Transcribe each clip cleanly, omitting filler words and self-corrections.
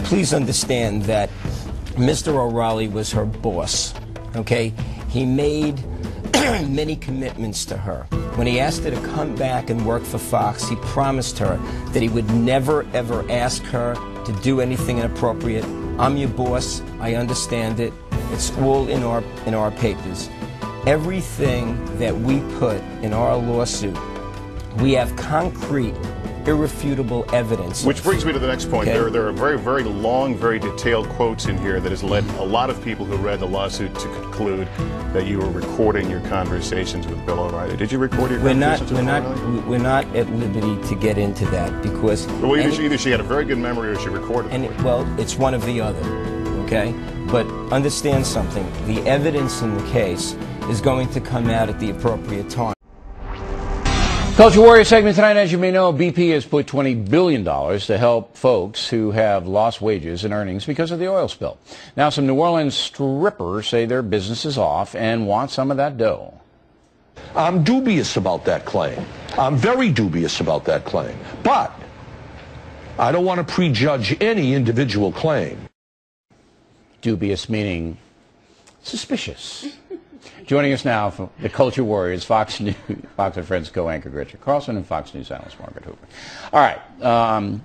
please understand that Mr. O'Reilly was her boss, okay? He made many commitments to her. When he asked her to come back and work for Fox, he promised her that he would never, ever ask her to do anything inappropriate. I'm your boss. I understand it. It's all in our papers. Everything that we put in our lawsuit, we have concrete, irrefutable evidence. Which brings me to the next point. Okay. There are very, very long, very detailed quotes in here that has led a lot of people who read the lawsuit to conclude that you were recording your conversations with Bill O'Reilly. Did you record your conversations with O'Reilly? We're not at liberty to get into that because... Well, either she had a very good memory or she recorded it. Well, it's one or the other, okay? But understand something. The evidence in the case is going to come out at the appropriate time. Culture Warrior segment tonight. As you may know, BP has put $20 billion to help folks who have lost wages and earnings because of the oil spill. Now, some New Orleans strippers say their business is off and want some of that dough. I'm dubious about that claim. I'm very dubious about that claim. But I don't want to prejudge any individual claim. Dubious meaning suspicious. Joining us now from the Culture Warriors, Fox News, Fox and Friends co-anchor Richard Carlson and Fox News analyst Margaret Hoover. All right,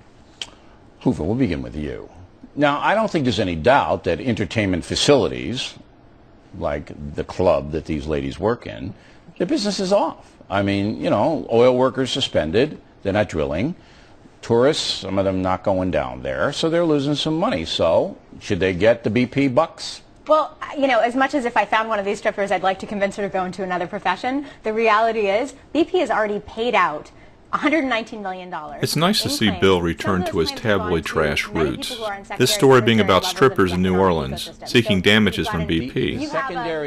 Hoover, we'll begin with you. Now, I don't think there's any doubt that entertainment facilities, like the club that these ladies work in, their business is off. I mean, you know, oil workers suspended, they're not drilling. Tourists, some of them not going down there, so they're losing some money. So, should they get the BP bucks? Well, you know, as much as if I found one of these strippers, I'd like to convince her to go into another profession, the reality is BP has already paid out $119 million. It's nice to see Bill return to his tabloid trash roots. This story being about strippers in New Orleans seeking damages from BP.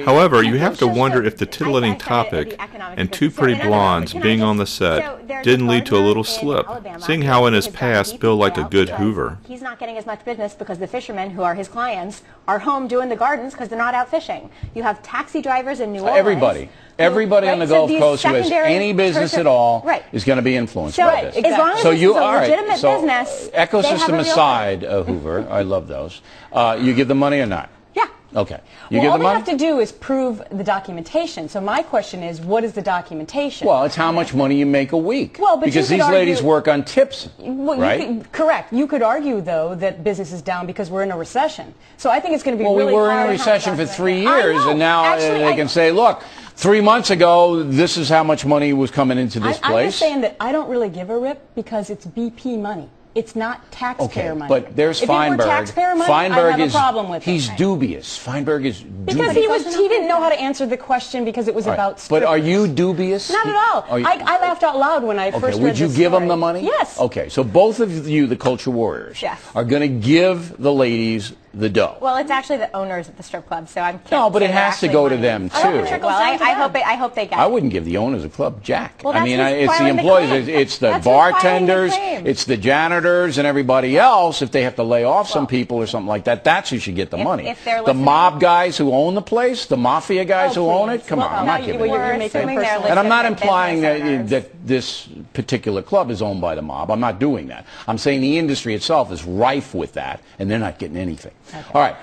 However, you have to wonder if the titillating topic and two pretty blondes being on the set didn't lead to a little slip, seeing how in his past Bill liked a good Hoover. He's not getting as much business because the fishermen, who are his clients, are home doing the gardens because they're not out fishing. You have taxi drivers in New Orleans. Everybody on the Gulf Coast who has any business at all is going to be influenced by this. As long as this is a legitimate business, ecosystem aside, Hoover, I love those. You give them money or not? Yeah. Okay. You give them money? All we have to do is prove the documentation. So my question is, what is the documentation? Well, it's how much money you make a week. Well, but because these ladies work on tips, right? Correct. You could argue, though, that business is down because we're in a recession. So I think it's going to be really hard. Well, we were in a recession for 3 years, and now they can say, look, 3 months ago, this is how much money was coming into this place. I'm just saying that I don't really give a rip because it's BP money. It's not taxpayer money. But there's Feinberg. If it were taxpayer money, Feinberg I have a problem with it. He's dubious. Feinberg is dubious. Because he didn't know how to answer the question because it was about strippers. But are you dubious? Not at all. I laughed out loud when I first read this Would you give them the money? Yes. Okay, so both of you, the Culture Warriors, are going to give the ladies the dough. Well, it's actually the owners of the strip club, so I'm. No, but it has to go to them too. Well, I hope they get it. I wouldn't give the owners of the club jack. Well, I mean, it's the employees, it's the bartenders, it's the janitors, and everybody else. If they have to lay off some people or something like that, that's who should get the money. The mob guys who own the place, the mafia guys who own it. Come on, I'm not giving it. And I'm not implying that this particular club is owned by the mob. I'm not doing that. I'm saying the industry itself is rife with that, and they're not getting anything. All right.